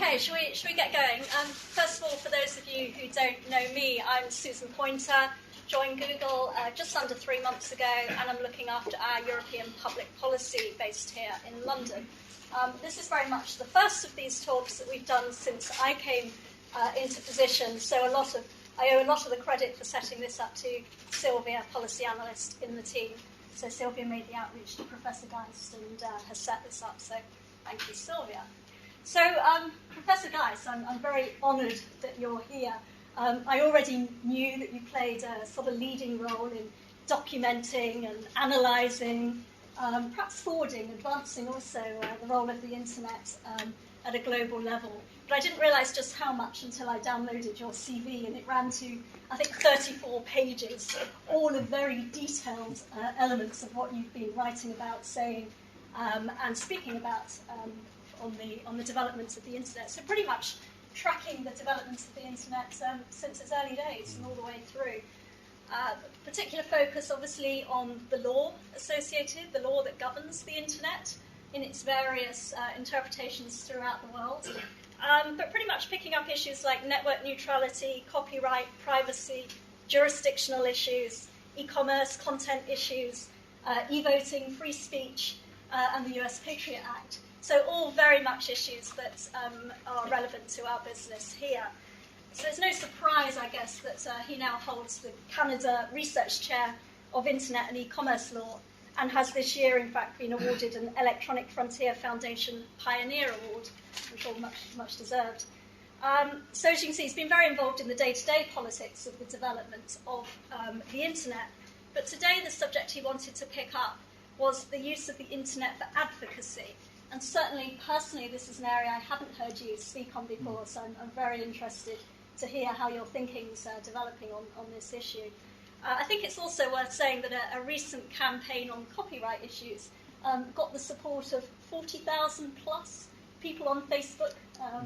Okay, shall we get going? First of all, for those of you who don't know me, I'm Susan Pointer, joined Google just under 3 months ago, and I'm looking after our European public policy based here in London. This is very much the first of these talks that we've done since I came into position, so I owe a lot of the credit for setting this up to Sylvia, policy analyst in the team. So Sylvia made the outreach to Professor Geist and has set this up, so thank you, Sylvia. So, Professor Geist, I'm very honoured that you're here. I already knew that you played a sort of leading role in documenting and analysing, perhaps forwarding, advancing also the role of the internet at a global level. But I didn't realise just how much until I downloaded your CV, and it ran to, I think, 34 pages, all of very detailed elements of what you've been writing about, saying, and speaking about on the development of the internet. So pretty much tracking the development of the internet since its early days and all the way through. Particular focus, obviously, on the law associated, the law that governs the internet in its various interpretations throughout the world. But pretty much picking up issues like network neutrality, copyright, privacy, jurisdictional issues, e-commerce, content issues, e-voting, free speech, and the US Patriot Act. So all very much issues that are relevant to our business here. So it's no surprise, I guess, that he now holds the Canada Research Chair of Internet and E-commerce Law, and has this year, in fact, been awarded an Electronic Frontier Foundation Pioneer Award, which is much deserved. So as you can see, he's been very involved in the day-to-day politics of the development of the internet. But today, the subject he wanted to pick up was the use of the internet for advocacy. And certainly, personally, this is an area I hadn't heard you speak on before, so I'm very interested to hear how your thinking's developing on this issue. I think it's also worth saying that a recent campaign on copyright issues got the support of 40,000 plus people on Facebook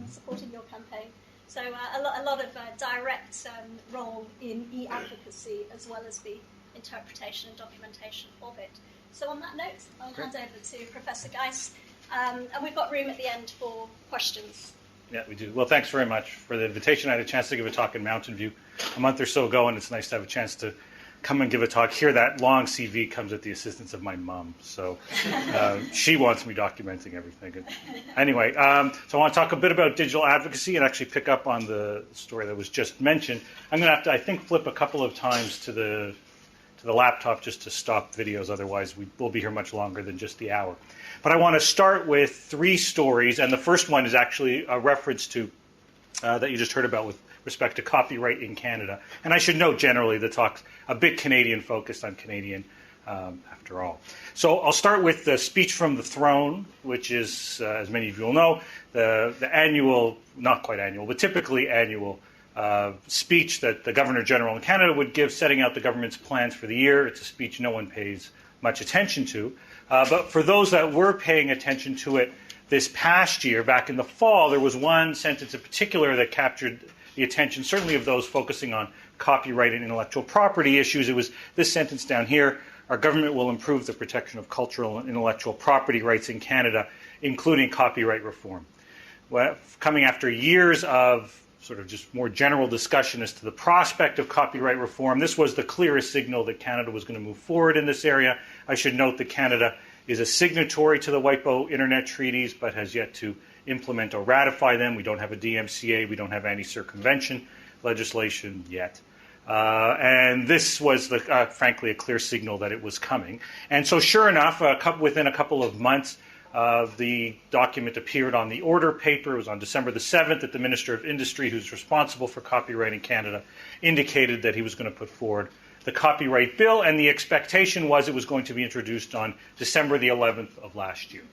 supporting your campaign. So a lot of direct role in e-advocacy as well as the interpretation and documentation of it. So on that note, I'll hand over to Professor Geist. And we've got room at the end for questions. Yeah, we do. Well, thanks very much for the invitation. I had a chance to give a talk in Mountain View a month or so ago, and it's nice to have a chance to come and give a talk here. That long CV comes at the assistance of my mom, so she wants me documenting everything. Anyway, so I want to talk a bit about digital advocacy and actually pick up on the story that was just mentioned. I'm going to have to, I think, flip a couple of times to the laptop just to stop videos, otherwise we'll be here much longer than just the hour. But I want to start with 3 stories, and the first one is actually a reference to that you just heard about with respect to copyright in Canada. And I should note generally the talk's a bit Canadian focused on Canadian after all. So I'll start with the speech from the throne, which is, as many of you will know, the annual, not quite annual, but typically annual speech that the Governor-General in Canada would give setting out the government's plans for the year. It's a speech no one pays much attention to. But for those that were paying attention to it this past year, back in the fall, there was one sentence in particular that captured the attention, certainly of those focusing on copyright and intellectual property issues. It was this sentence down here: our government will improve the protection of cultural and intellectual property rights in Canada, including copyright reform. Well, coming after years of sort of just more general discussion as to the prospect of copyright reform, this was the clearest signal that Canada was going to move forward in this area. I should note that Canada is a signatory to the WIPO Internet treaties, but has yet to implement or ratify them. We don't have a DMCA. We don't have anti-circumvention legislation yet. And this was, frankly, a clear signal that it was coming. And so sure enough, within a couple of months, the document appeared on the order paper. It was on December the 7th that the Minister of Industry, who's responsible for copyright in Canada, indicated that he was going to put forward the copyright bill, and the expectation was it was going to be introduced on December the 11th of last year.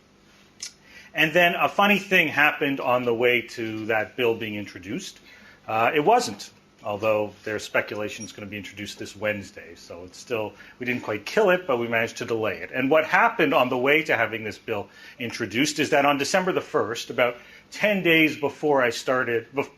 And then a funny thing happened on the way to that bill being introduced. It wasn't, although there's speculation it's going to be introduced this Wednesday. So it's still, we didn't quite kill it, but we managed to delay it. And what happened on the way to having this bill introduced is that on December the 1st, about 10 days before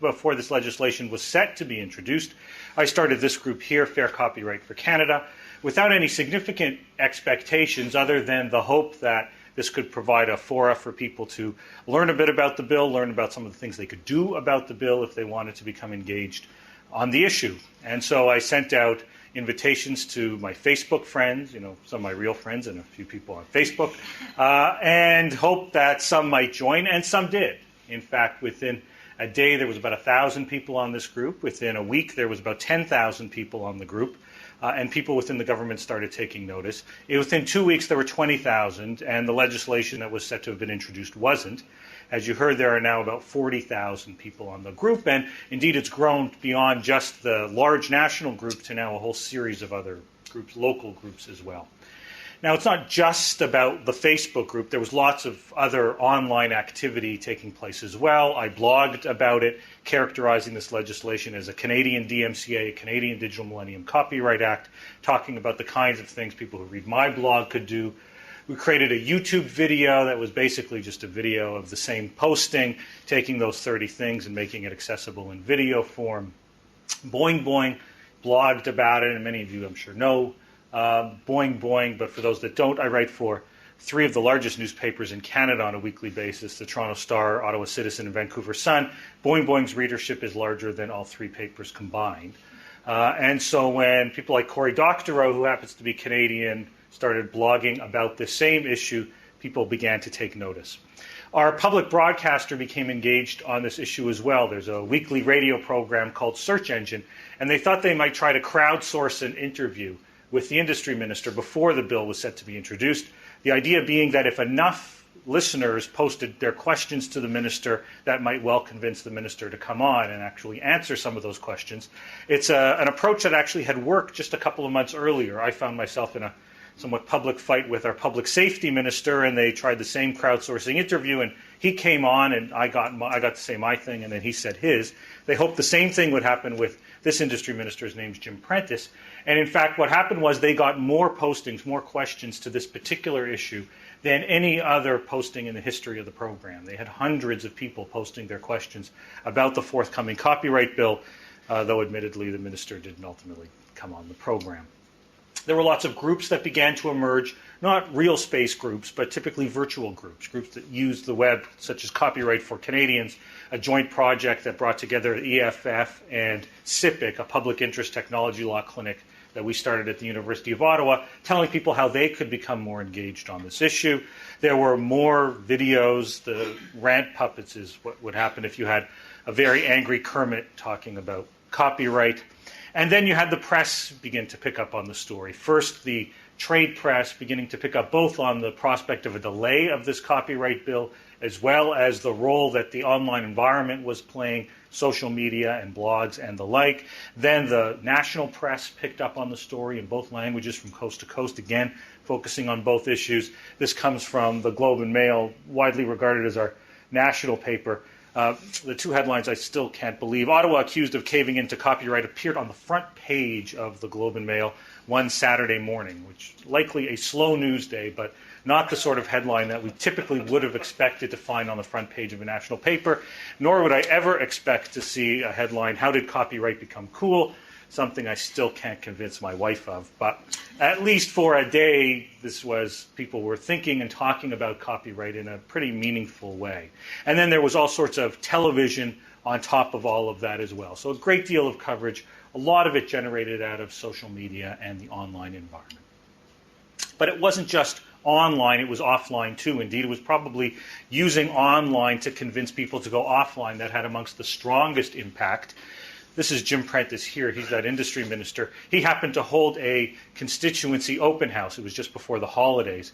before this legislation was set to be introduced, I started this group here, Fair Copyright for Canada, without any significant expectations other than the hope that This could provide a fora for people to learn a bit about the bill, learn about some of the things they could do about the bill if they wanted to become engaged on the issue. And so I sent out invitations to my Facebook friends, some of my real friends and a few people on Facebook, and hoped that some might join, and some did. In fact, within a day, there was about 1,000 people on this group. Within a week, there was about 10,000 people on the group. And people within the government started taking notice. Within 2 weeks, there were 20,000, and the legislation that was set to have been introduced wasn't. As you heard, there are now about 40,000 people on the group, and indeed it's grown beyond just the large national group to now a whole series of other groups, local groups as well. Now, it's not just about the Facebook group. There was lots of other online activity taking place as well. I blogged about it, characterizing this legislation as a Canadian DMCA, a Canadian Digital Millennium Copyright Act, talking about the kinds of things people who read my blog could do. We created a YouTube video that was basically just a video of the same posting, taking those 30 things and making it accessible in video form. Boing Boing blogged about it, and many of you, I'm sure, know Boing Boing, but for those that don't, I write for 3 of the largest newspapers in Canada on a weekly basis, the Toronto Star, Ottawa Citizen, and Vancouver Sun. Boing Boing's readership is larger than all 3 papers combined. And so when people like Cory Doctorow, who happens to be Canadian, started blogging about this same issue, people began to take notice. Our public broadcaster became engaged on this issue as well. There's a weekly radio program called Search Engine, and they thought they might try to crowdsource an interview with the industry minister before the bill was set to be introduced. The idea being that if enough listeners posted their questions to the minister, that might well convince the minister to come on and actually answer some of those questions. It's an approach that actually had worked just a couple of months earlier. I found myself in a somewhat public fight with our public safety minister, and they tried the same crowdsourcing interview, and he came on, and I got to say my thing, and then he said his. They hoped the same thing would happen with this industry minister. His name's Jim Prentice. And in fact, what happened was they got more postings, more questions to this particular issue than any other posting in the history of the program. They had hundreds of people posting their questions about the forthcoming copyright bill, though admittedly the minister didn't ultimately come on the program. There were lots of groups that began to emerge, not real space groups, but typically virtual groups that use the web, such as Copyright for Canadians, a joint project that brought together EFF and CIPIC, a public interest technology law clinic that we started at the University of Ottawa, telling people how they could become more engaged on this issue. There were more videos. The rant puppets is what would happen if you had a very angry Kermit talking about copyright. And then you had the press begin to pick up on the story. First, the trade press beginning to pick up both on the prospect of a delay of this copyright bill, as well as the role that the online environment was playing, social media and blogs and the like. Then the national press picked up on the story in both languages from coast to coast, again, focusing on both issues. This comes from the Globe and Mail, widely regarded as our national paper. The 2 headlines I still can't believe. Ottawa accused of caving into copyright appeared on the front page of the Globe and Mail one Saturday morning, which likely a slow news day, but not the sort of headline that we typically would have expected to find on the front page of a national paper, nor would I ever expect to see a headline, "How did copyright become cool?" Something I still can't convince my wife of. But at least for a day, people were thinking and talking about copyright in a pretty meaningful way. And then there was all sorts of television on top of all of that as well. So a great deal of coverage, a lot of it generated out of social media and the online environment. But it wasn't just online, it was offline too. Indeed, it was probably using online to convince people to go offline that had amongst the strongest impact. This is Jim Prentice here. He's that industry minister. He happened to hold a constituency open house. It was just before the holidays,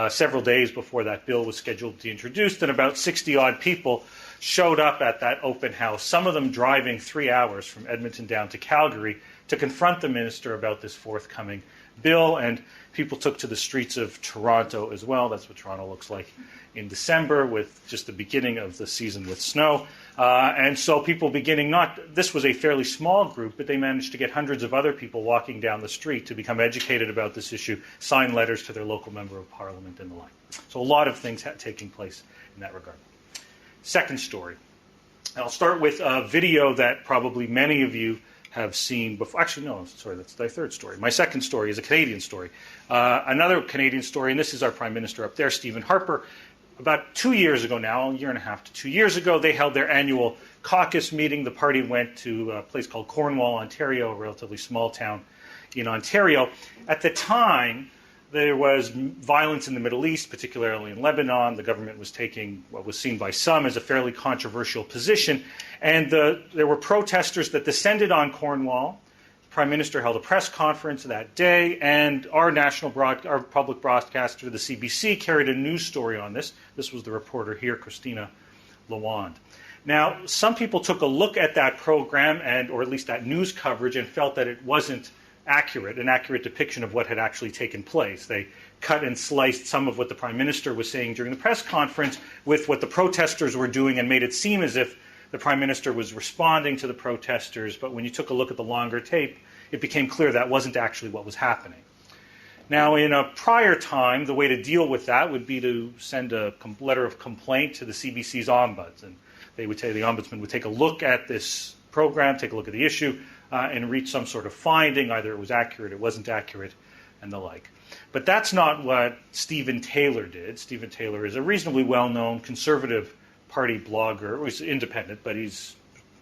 several days before that bill was scheduled to be introduced, and about 60-odd people showed up at that open house, some of them driving 3 hours from Edmonton down to Calgary to confront the minister about this forthcoming bill, and people took to the streets of Toronto as well. That's what Toronto looks like in December, with just the beginning of the season with snow. And so people this was a fairly small group, but they managed to get hundreds of other people walking down the street to become educated about this issue, sign letters to their local member of parliament and the like. So a lot of things taking place in that regard. Second story. And I'll start with a video that probably many of you have seen before. Actually, no, sorry, that's my third story. My second story is a Canadian story. Another Canadian story, and this is our Prime Minister up there, Stephen Harper. About 2 years ago now, a year and a half to 2 years ago, they held their annual caucus meeting. The party went to a place called Cornwall, Ontario, a relatively small town in Ontario. At the time, there was violence in the Middle East, particularly in Lebanon. The government was taking what was seen by some as a fairly controversial position. And there were protesters that descended on Cornwall. The Prime Minister held a press conference that day, and our public broadcaster, the CBC, carried a news story on this. This was the reporter here, Christina Lawand. Now, some people took a look at that program, or at least that news coverage, and felt that it wasn't an accurate depiction of what had actually taken place. They cut and sliced some of what the Prime Minister was saying during the press conference with what the protesters were doing and made it seem as if the Prime Minister was responding to the protesters. But when you took a look at the longer tape, it became clear that wasn't actually what was happening. Now, in a prior time, the way to deal with that would be to send a letter of complaint to the CBC's ombuds. And the ombudsman would take a look at this program, take a look at the issue, and reach some sort of finding, either it was accurate, it wasn't accurate, and the like. But that's not what Stephen Taylor did. Stephen Taylor is a reasonably well-known Conservative Party blogger. He's independent, but he's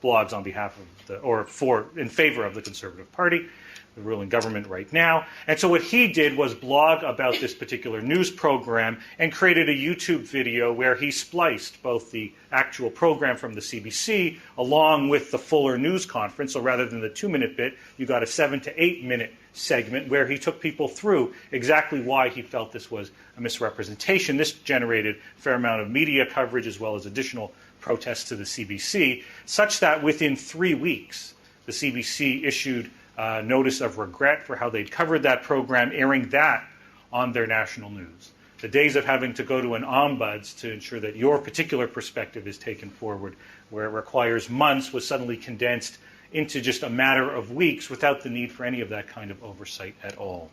blogs on behalf of in favor of the Conservative Party, the ruling government right now. And so what he did was blog about this particular news program and created a YouTube video where he spliced both the actual program from the CBC along with the fuller news conference. So rather than the 2-minute bit, you got a 7 to 8 minute segment where he took people through exactly why he felt this was a misrepresentation. This generated a fair amount of media coverage as well as additional protests to the CBC, such that within 3 weeks, the CBC issued notice of regret for how they'd covered that program, airing that on their national news. The days of having to go to an ombuds to ensure that your particular perspective is taken forward, where it requires months, was suddenly condensed into just a matter of weeks without the need for any of that kind of oversight at all.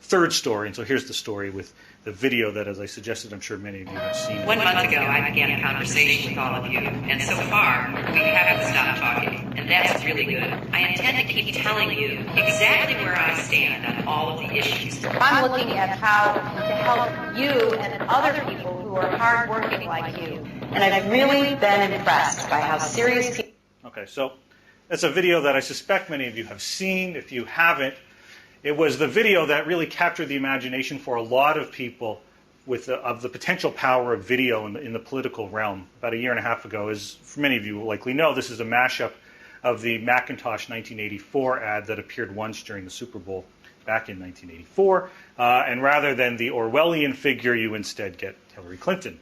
Third story, and so here's the story with the video that, as I suggested, I'm sure many of you have seen. 1 month ago, I began a conversation with all of you, and so far, we haven't stopped talking, and that's really good. I intend to keep telling you exactly where I stand on all of the issues. I'm looking at how to help you and other people who are hardworking like you, and I've really been impressed by how serious people... Okay, so that's a video that I suspect many of you have seen. If you haven't, it was the video that really captured the imagination for a lot of people of the potential power of video in the political realm. About a year and a half ago, as for many of you will likely know, this is a mashup of the Macintosh 1984 ad that appeared once during the Super Bowl back in 1984. And rather than the Orwellian figure, you instead get Hillary Clinton.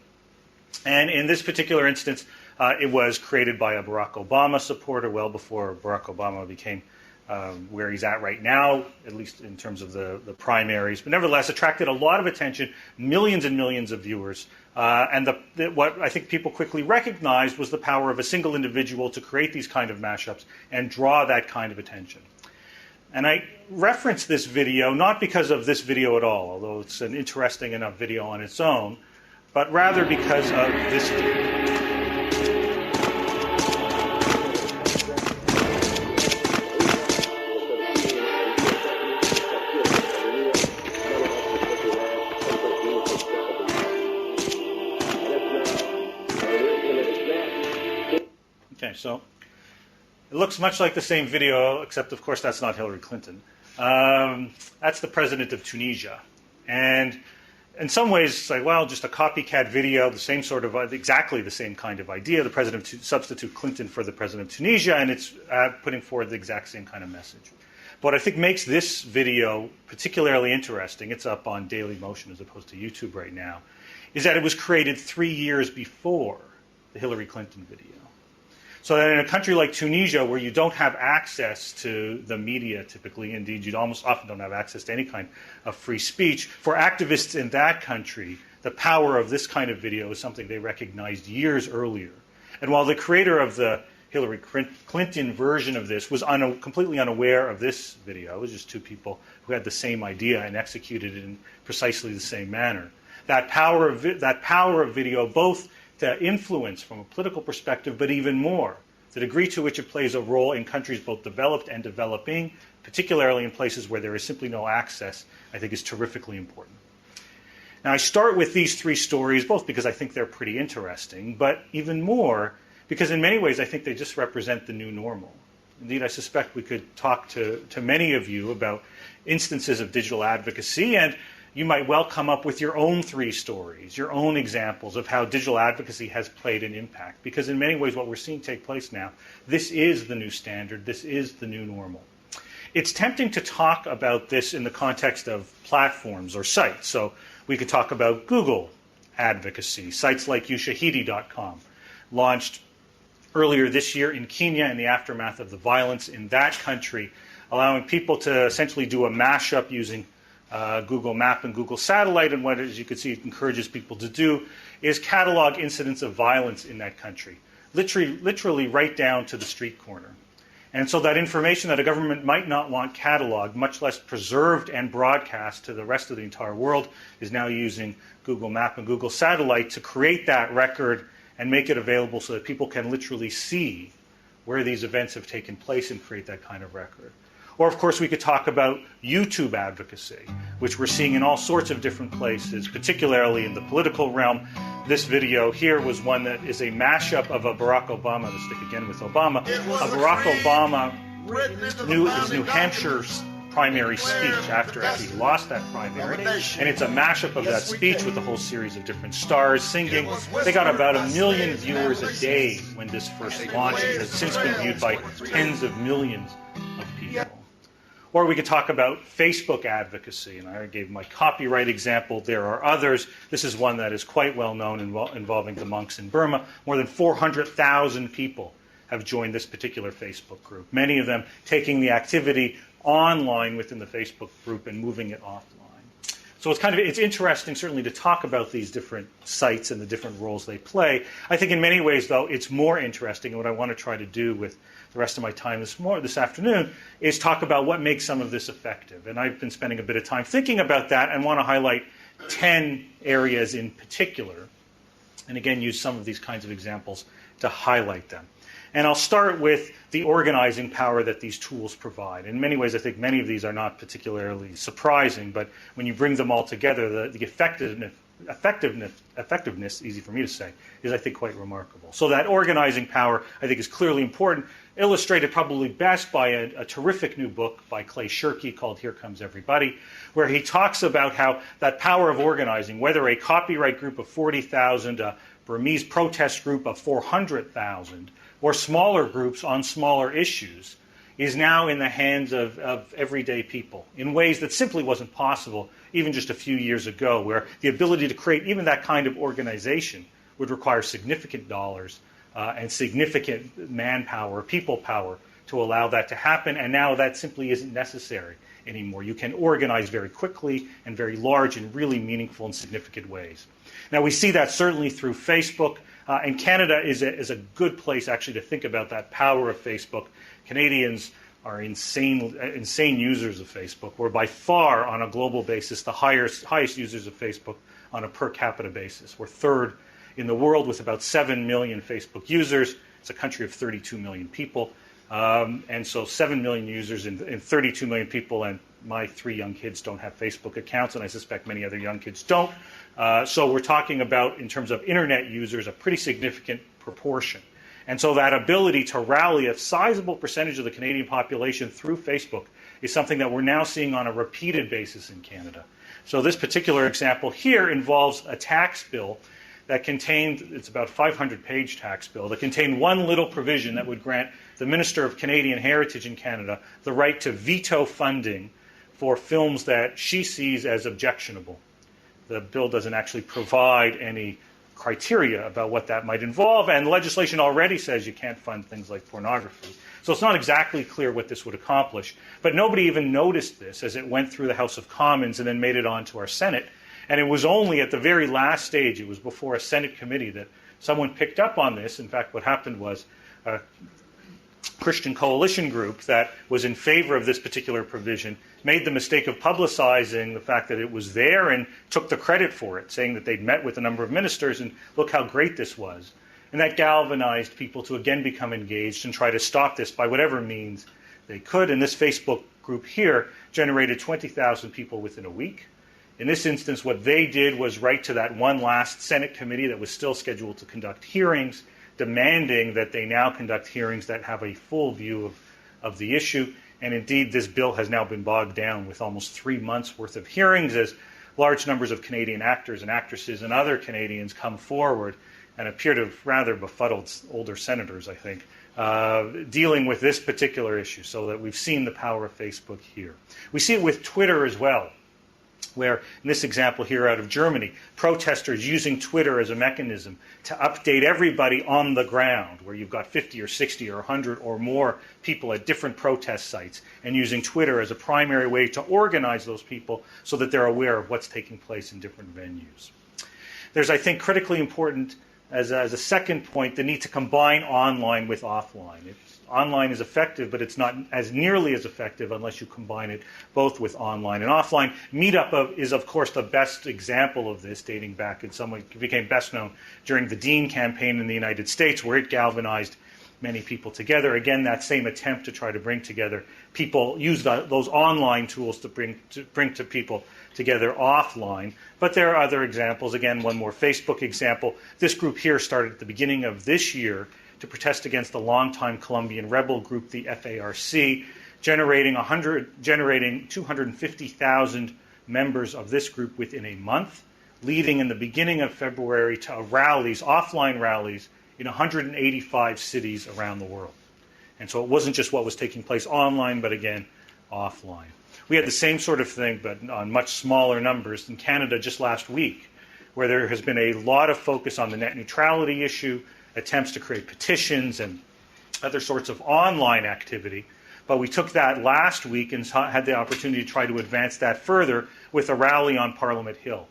And in this particular instance, it was created by a Barack Obama supporter well before Barack Obama became where he's at right now, at least in terms of the primaries, but nevertheless attracted a lot of attention, millions and millions of viewers. And what I think people quickly recognized was the power of a single individual to create these kind of mashups and draw that kind of attention. And I reference this video not because of this video at all, although it's an interesting enough video on its own, but rather because of this video. Okay, so it looks much like the same video, except of course that's not Hillary Clinton. That's the president of Tunisia. And in some ways, it's like, well, just a copycat video, the same sort of, exactly the same kind of idea. The president substitute Clinton for the president of Tunisia, and it's putting forward the exact same kind of message. What I think makes this video particularly interesting, it's up on Daily Motion as opposed to YouTube right now, is that it was created 3 years before the Hillary Clinton video. So that in a country like Tunisia, where you don't have access to the media typically, indeed you almost often don't have access to any kind of free speech, for activists in that country, the power of this kind of video is something they recognized years earlier. And while the creator of the Hillary Clinton version of this was completely unaware of this video, it was just two people who had the same idea and executed it in precisely the same manner. That power of video, both to influence from a political perspective, but even more the degree to which it plays a role in countries both developed and developing, particularly in places where there is simply no access, I think is terrifically important. Now, I start with these three stories, both because I think they're pretty interesting, but even more because in many ways I think they just represent the new normal. Indeed, I suspect we could talk to many of you about instances of digital advocacy, and you might well come up with your own three stories, your own examples of how digital advocacy has played an impact. Because in many ways what we're seeing take place now, this is the new standard, this is the new normal. It's tempting to talk about this in the context of platforms or sites. So we could talk about Google advocacy, sites like ushahidi.com, launched earlier this year in Kenya in the aftermath of the violence in that country, allowing people to essentially do a mashup using Google Map and Google Satellite, and what, as you can see, it encourages people to do is catalog incidents of violence in that country, literally right down to the street corner. And so that information that a government might not want cataloged, much less preserved and broadcast to the rest of the entire world, is now using Google Map and Google Satellite to create that record and make it available so that people can literally see where these events have taken place and create that kind of record. Or, of course, we could talk about YouTube advocacy, which we're seeing in all sorts of different places, particularly in the political realm. This video here was one that is a mashup of a Barack Obama, to stick again with Obama, a Barack Obama, his New Hampshire primary speech after he lost that primary. And it's a mashup of that speech with a whole series of different stars singing. They got about 1 million viewers a day when this first launched. It has since been viewed by tens of millions of people. Or we could talk about Facebook advocacy, and I gave my copyright example. There are others. This is one that is quite well known involving the monks in Burma. More than 400,000 people have joined this particular Facebook group, many of them taking the activity online within the Facebook group and moving it offline. So it's interesting certainly to talk about these different sites and the different roles they play. I think in many ways, though, it's more interesting, and what I want to try to do with the rest of my time this afternoon is talk about what makes some of this effective. And I've been spending a bit of time thinking about that and want to highlight 10 areas in particular, and again use some of these kinds of examples to highlight them. And I'll start with the organizing power that these tools provide. In many ways, I think many of these are not particularly surprising, but when you bring them all together, the effectiveness, easy for me to say, is, I think, quite remarkable. So that organizing power, I think, is clearly important, illustrated probably best by a terrific new book by Clay Shirky called Here Comes Everybody, where he talks about how that power of organizing, whether a copyright group of 40,000, a Burmese protest group of 400,000, or smaller groups on smaller issues, is now in the hands of everyday people in ways that simply wasn't possible even just a few years ago, where the ability to create even that kind of organization would require significant dollars and significant manpower, people power, to allow that to happen, and now that simply isn't necessary anymore. You can organize very quickly and very large in really meaningful and significant ways. Now, we see that certainly through Facebook, and Canada is a good place actually to think about that power of Facebook. Canadians are insane users of Facebook. We're by far, on a global basis, the highest users of Facebook on a per capita basis. We're third in the world with about 7 million Facebook users. It's a country of 32 million people. And so 7 million users and 32 million people, and my 3 young kids don't have Facebook accounts, and I suspect many other young kids don't. So we're talking about, in terms of internet users, a pretty significant proportion. And so that ability to rally a sizable percentage of the Canadian population through Facebook is something that we're now seeing on a repeated basis in Canada. So this particular example here involves a tax bill that contained, it's about a 500-page tax bill, that contained one little provision that would grant the Minister of Canadian Heritage in Canada the right to veto funding for films that she sees as objectionable. The bill doesn't actually provide any criteria about what that might involve, and legislation already says you can't fund things like pornography. So it's not exactly clear what this would accomplish, but nobody even noticed this as it went through the House of Commons and then made it on to our Senate. And it was only at the very last stage, it was before a Senate committee, that someone picked up on this. In fact, what happened was a Christian coalition group that was in favor of this particular provision made the mistake of publicizing the fact that it was there and took the credit for it, saying that they'd met with a number of ministers and look how great this was. And that galvanized people to again become engaged and try to stop this by whatever means they could. And this Facebook group here generated 20,000 people within a week. In this instance, what they did was write to that one last Senate committee that was still scheduled to conduct hearings, demanding that they now conduct hearings that have a full view of the issue. And indeed, this bill has now been bogged down with almost 3 months' worth of hearings as large numbers of Canadian actors and actresses and other Canadians come forward and appear to have rather befuddled older senators, I think, dealing with this particular issue, so that we've seen the power of Facebook here. We see it with Twitter as well, where, in this example here out of Germany, protesters using Twitter as a mechanism to update everybody on the ground, where you've got 50 or 60 or 100 or more people at different protest sites, and using Twitter as a primary way to organize those people so that they're aware of what's taking place in different venues. There's, I think, critically important, as a second point, the need to combine online with offline. Online is effective, but it's not as nearly as effective unless you combine it both with online and offline. Meetup is, of course, the best example of this, dating back in some way. It became best known during the Dean campaign in the United States, where it galvanized many people together. Again, that same attempt to try to bring together people, use those online tools to bring people together offline. But there are other examples. Again, one more Facebook example. This group here started at the beginning of this year to protest against the longtime Colombian rebel group, the FARC, generating 250,000 members of this group within a month, leading in the beginning of February to rallies, offline rallies, in 185 cities around the world. And so it wasn't just what was taking place online, but again, offline. We had the same sort of thing, but on much smaller numbers, in Canada just last week, where there has been a lot of focus on the net neutrality issue, attempts to create petitions and other sorts of online activity. But we took that last week and had the opportunity to try to advance that further with a rally on Parliament Hill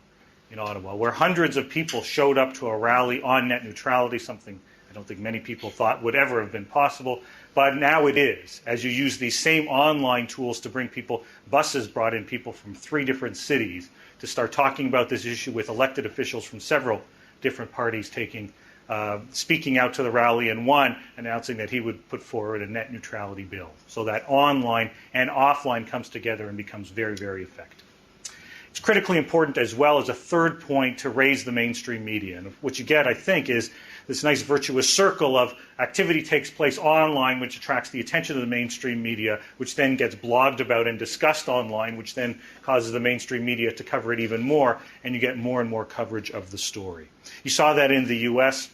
in Ottawa, where hundreds of people showed up to a rally on net neutrality, something I don't think many people thought would ever have been possible. But now it is, as you use these same online tools to bring people. Buses brought in people from 3 different cities to start talking about this issue, with elected officials from several different parties speaking out to the rally, and one announcing that he would put forward a net neutrality bill. So that online and offline comes together and becomes very, very effective. It's critically important as well as a third point to raise the mainstream media. And what you get, I think, is this nice virtuous circle of activity takes place online, which attracts the attention of the mainstream media, which then gets blogged about and discussed online, which then causes the mainstream media to cover it even more, and you get more and more coverage of the story. You saw that in the U.S.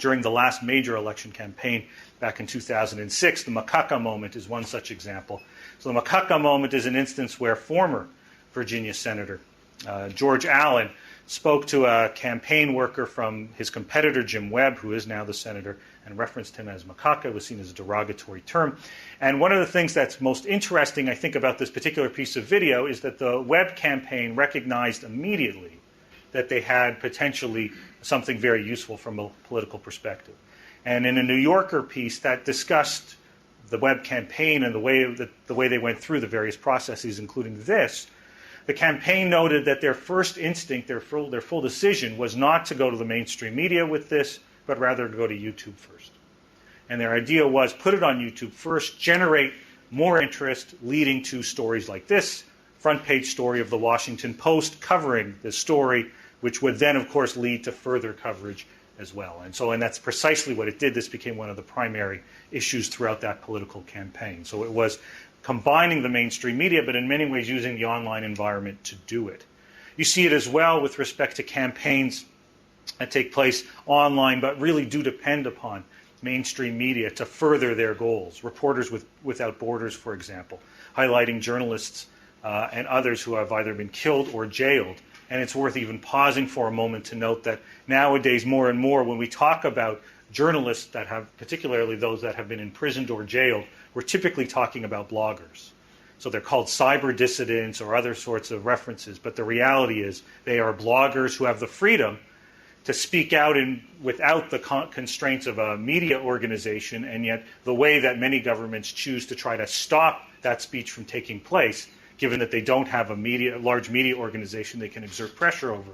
during the last major election campaign back in 2006. The macaca moment is one such example. So the macaca moment is an instance where former Virginia Senator George Allen spoke to a campaign worker from his competitor, Jim Webb, who is now the senator, and referenced him as macaca. It was seen as a derogatory term. And one of the things that's most interesting, I think, about this particular piece of video is that the Webb campaign recognized immediately that they had potentially something very useful from a political perspective. And in a New Yorker piece that discussed the Webb campaign and the way they went through the various processes, including this, the campaign noted that their first instinct, their full decision, was not to go to the mainstream media with this, but rather to go to YouTube first. And their idea was put it on YouTube first, generate more interest, leading to stories like this, front page story of the Washington Post covering this story, which would then, of course, lead to further coverage as well. And that's precisely what it did. This became one of the primary issues throughout that political campaign. So it was combining the mainstream media, but in many ways using the online environment to do it. You see it as well with respect to campaigns that take place online, but really do depend upon mainstream media to further their goals. Reporters Without Borders, for example, highlighting journalists and others who have either been killed or jailed. And it's worth even pausing for a moment to note that nowadays, more and more, when we talk about journalists that have, particularly those that have been imprisoned or jailed, we're typically talking about bloggers. So they're called cyber dissidents or other sorts of references, but the reality is they are bloggers who have the freedom to speak out without the constraints of a media organization, and yet the way that many governments choose to try to stop that speech from taking place, given that they don't have a large media organization they can exert pressure over,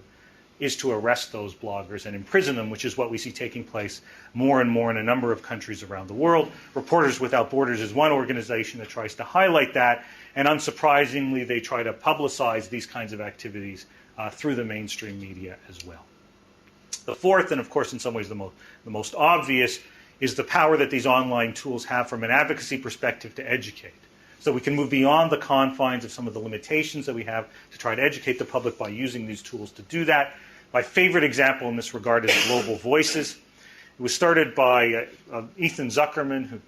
is to arrest those bloggers and imprison them, which is what we see taking place more and more in a number of countries around the world. Reporters Without Borders is one organization that tries to highlight that, and unsurprisingly, they try to publicize these kinds of activities through the mainstream media as well. The fourth, and of course in some ways the most obvious, is the power that these online tools have from an advocacy perspective to educate. So we can move beyond the confines of some of the limitations that we have to try to educate the public by using these tools to do that. My favorite example in this regard is Global Voices. It was started by Ethan Zuckerman,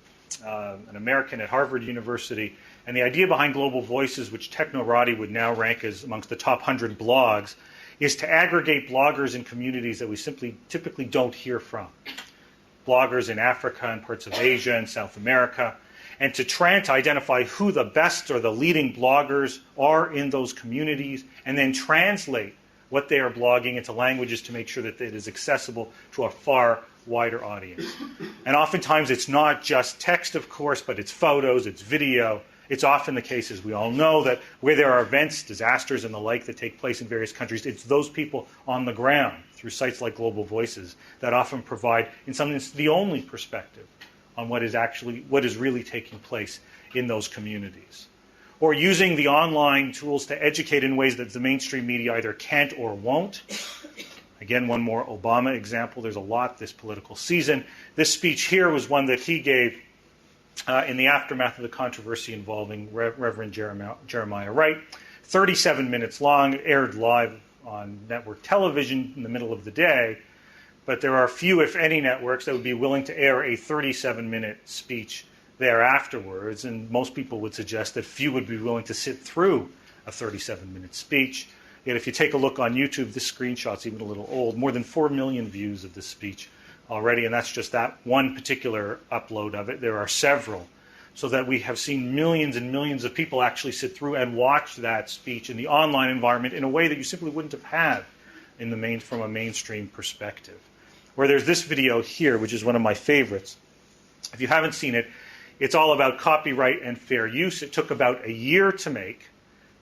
an American at Harvard University. And the idea behind Global Voices, which Technorati would now rank as amongst the top 100 blogs, is to aggregate bloggers in communities that we typically don't hear from. Bloggers in Africa and parts of Asia and South America, and to try to identify who the best or the leading bloggers are in those communities, and then translate what they are blogging into languages to make sure that it is accessible to a far wider audience. And oftentimes it's not just text, of course, but it's photos, it's video. It's often the case, as we all know, that where there are events, disasters, and the like that take place in various countries, it's those people on the ground through sites like Global Voices that often provide, in some instances, the only perspective on what is really taking place in those communities. Or using the online tools to educate in ways that the mainstream media either can't or won't. Again, one more Obama example. There's a lot this political season. This speech here was one that he gave in the aftermath of the controversy involving Reverend Jeremiah Wright. 37 minutes long, aired live on network television in the middle of the day. But there are few, if any, networks that would be willing to air a 37-minute speech there afterwards, and most people would suggest that few would be willing to sit through a 37-minute speech. Yet if you take a look on YouTube, this screenshot's even a little old, more than 4 million views of this speech already, and that's just that one particular upload of it. There are several, so that we have seen millions and millions of people actually sit through and watch that speech in the online environment in a way that you simply wouldn't have had from a mainstream perspective. Where there's this video here, which is one of my favorites. If you haven't seen it, it's all about copyright and fair use. It took about a year to make,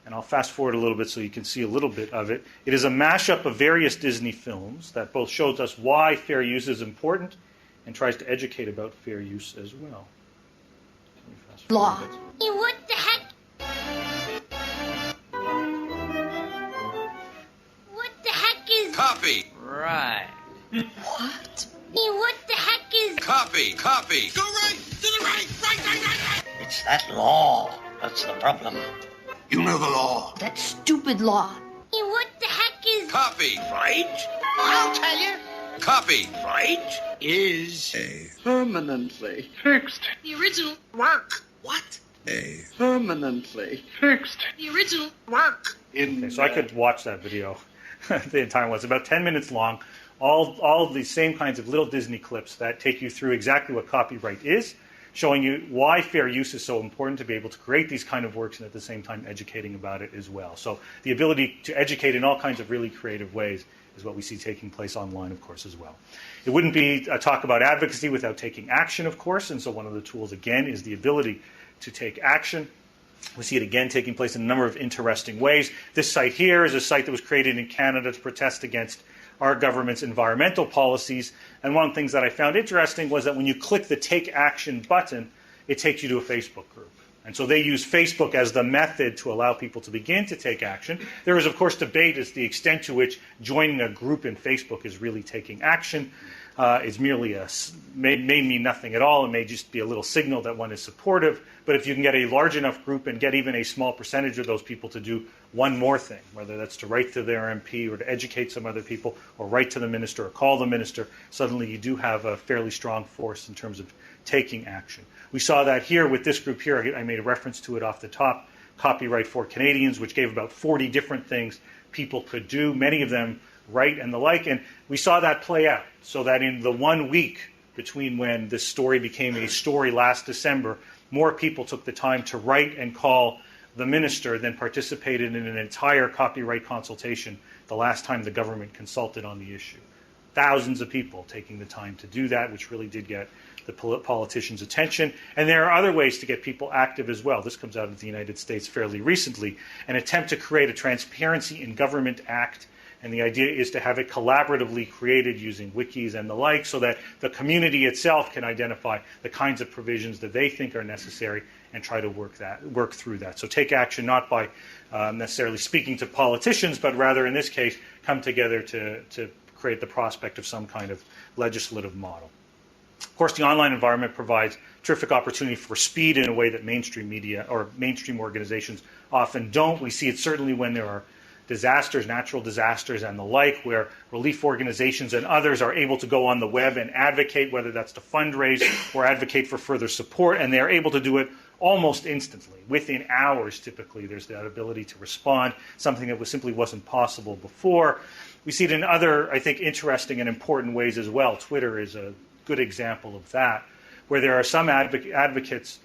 and I'll fast forward a little bit so you can see a little bit of it. It is a mashup of various Disney films that both shows us why fair use is important and tries to educate about fair use as well. Law. What the heck? What the heck is... Copy. Right. What? What the heck is... Copy. Go right, to the right. It's that law that's the problem. You know the law. That stupid law. What the heck is... Copy. Right? I'll tell you. Copy. Right is permanently fixed. The original. Work. What? Permanently fixed. The original. work. Okay, so I could watch that video the entire one. It's about 10 minutes long. All the same kinds of little Disney clips that take you through exactly what copyright is, showing you why fair use is so important to be able to create these kind of works and at the same time educating about it as well. So the ability to educate in all kinds of really creative ways is what we see taking place online, of course, as well. It wouldn't be a talk about advocacy without taking action, of course, and so one of the tools, again, is the ability to take action. We see it again taking place in a number of interesting ways. This site here is a site that was created in Canada to protest against our government's environmental policies. And one of the things that I found interesting was that when you click the Take Action button, it takes you to a Facebook group. And so they use Facebook as the method to allow people to begin to take action. There is, of course, debate as to the extent to which joining a group in Facebook is really taking action. It's merely may mean nothing at all. It may just be a little signal that one is supportive. But if you can get a large enough group and get even a small percentage of those people to do one more thing, whether that's to write to their MP or to educate some other people or write to the minister or call the minister, suddenly you do have a fairly strong force in terms of taking action. We saw that here with this group here. I made a reference to it off the top, Copyright for Canadians, which gave about 40 different things people could do, many of them right and the like. And we saw that play out, so that in the 1 week between when this story became a story last December, more people took the time to write and call the minister than participated in an entire copyright consultation the last time the government consulted on the issue. Thousands of people taking the time to do that, which really did get the politicians' attention. And there are other ways to get people active as well. This comes out of the United States fairly recently. An attempt to create a Transparency in Government Act And the idea is to have it collaboratively created using wikis and the like, so that the community itself can identify the kinds of provisions that they think are necessary and try to work through that. So take action not by necessarily speaking to politicians, but rather in this case come together to create the prospect of some kind of legislative model. Of course, the online environment provides terrific opportunity for speed in a way that mainstream media or mainstream organizations often don't. We see it certainly when there are disasters, natural disasters and the like, where relief organizations and others are able to go on the web and advocate, whether that's to fundraise or advocate for further support, and they're able to do it almost instantly. Within hours, typically, there's that ability to respond, something that simply wasn't possible before. We see it in other, I think, interesting and important ways as well. Twitter is a good example of that, where there are some advocates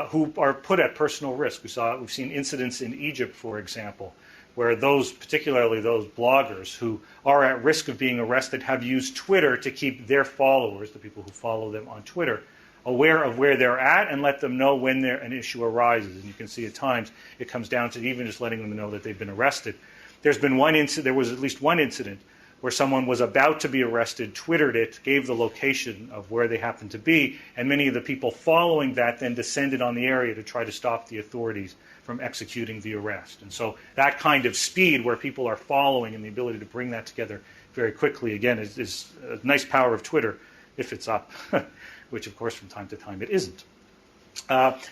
who are put at personal risk. We've seen incidents in Egypt, for example, where particularly those bloggers who are at risk of being arrested, have used Twitter to keep their followers, the people who follow them on Twitter, aware of where they're at and let them know when an issue arises. And you can see at times it comes down to even just letting them know that they've been arrested. There was at least one incident where someone was about to be arrested, Twittered it, gave the location of where they happened to be, and many of the people following that then descended on the area to try to stop the authorities from executing the arrest. And so that kind of speed where people are following and the ability to bring that together very quickly, again, is a nice power of Twitter if it's up, which, of course, from time to time it isn't.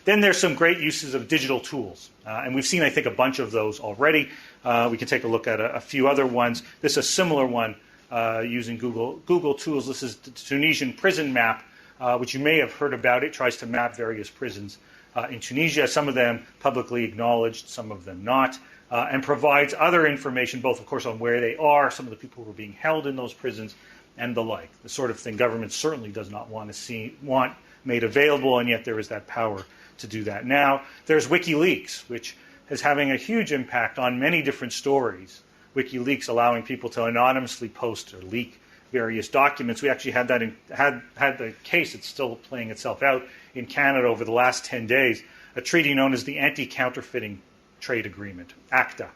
Then there's some great uses of digital tools, and we've seen, I think, a bunch of those already. We can take a look at a few other ones. This is a similar one using Google tools. This is the Tunisian prison map, which you may have heard about. It tries to map various prisons in Tunisia, some of them publicly acknowledged, some of them not, and provides other information, both, of course, on where they are, some of the people who are being held in those prisons, and the like. The sort of thing government certainly does not want made available, and yet there is that power to do that. Now, there's Wikileaks, which is having a huge impact on many different stories. Wikileaks allowing people to anonymously post or leak various documents. We actually had that had the case. It's still playing itself out in Canada over the last 10 days. A treaty known as the Anti-Counterfeiting Trade Agreement, ACTA,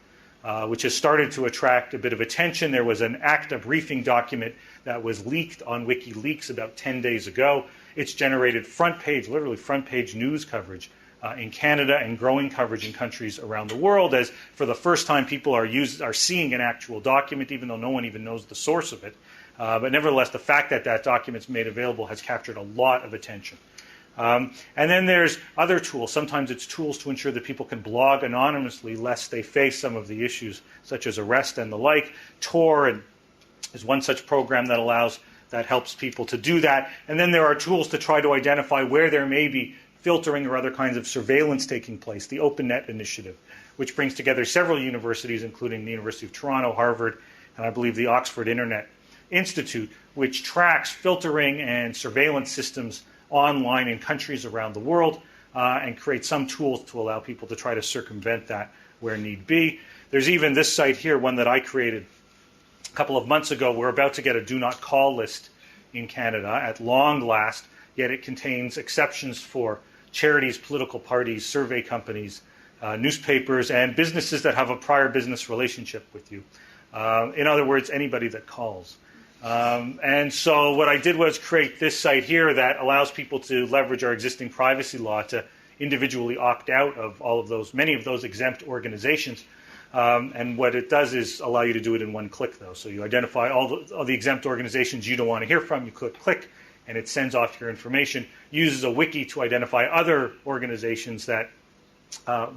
which has started to attract a bit of attention. There was an ACTA briefing document that was leaked on WikiLeaks about 10 days ago. It's generated literally front page news coverage in Canada and growing coverage in countries around the world, as for the first time people are seeing an actual document, even though no one even knows the source of it. But nevertheless, the fact that that document's made available has captured a lot of attention. And then there's other tools. Sometimes it's tools to ensure that people can blog anonymously lest they face some of the issues such as arrest and the like. Tor is one such program that helps people to do that. And then there are tools to try to identify where there may be filtering or other kinds of surveillance taking place. The OpenNet initiative, which brings together several universities, including the University of Toronto, Harvard, and I believe the Oxford Internet Institute, which tracks filtering and surveillance systems online in countries around the world and creates some tools to allow people to try to circumvent that where need be. There's even this site here, one that I created a couple of months ago. We're about to get a do not call list in Canada at long last, yet it contains exceptions for charities, political parties, survey companies, newspapers, and businesses that have a prior business relationship with you. In other words, anybody that calls. And so what I did was create this site here that allows people to leverage our existing privacy law to individually opt out of many of those exempt organizations. And what it does is allow you to do it in one click, though. So you identify all the exempt organizations you don't want to hear from. You click, and it sends off your information. Uses a wiki to identify other organizations that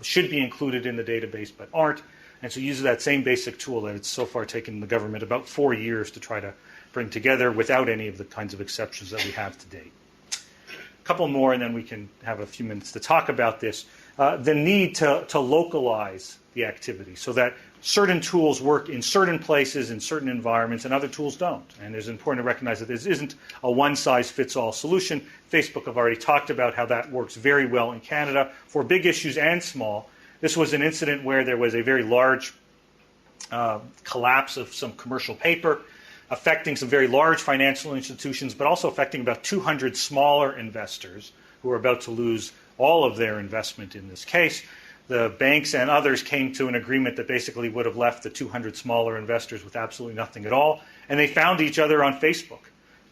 should be included in the database but aren't. And so uses that same basic tool that it's so far taken the government about 4 years to try to bring together without any of the kinds of exceptions that we have to date. A couple more, and then we can have a few minutes to talk about this. The need to localize the activity so that certain tools work in certain places, in certain environments, and other tools don't. And it's important to recognize that this isn't a one-size-fits-all solution. Facebook have already talked about how that works very well in Canada for big issues and small. This was an incident where there was a very large collapse of some commercial paper affecting some very large financial institutions, but also affecting about 200 smaller investors who are about to lose all of their investment in this case. the banks and others came to an agreement that basically would have left the 200 smaller investors with absolutely nothing at all. And they found each other on Facebook.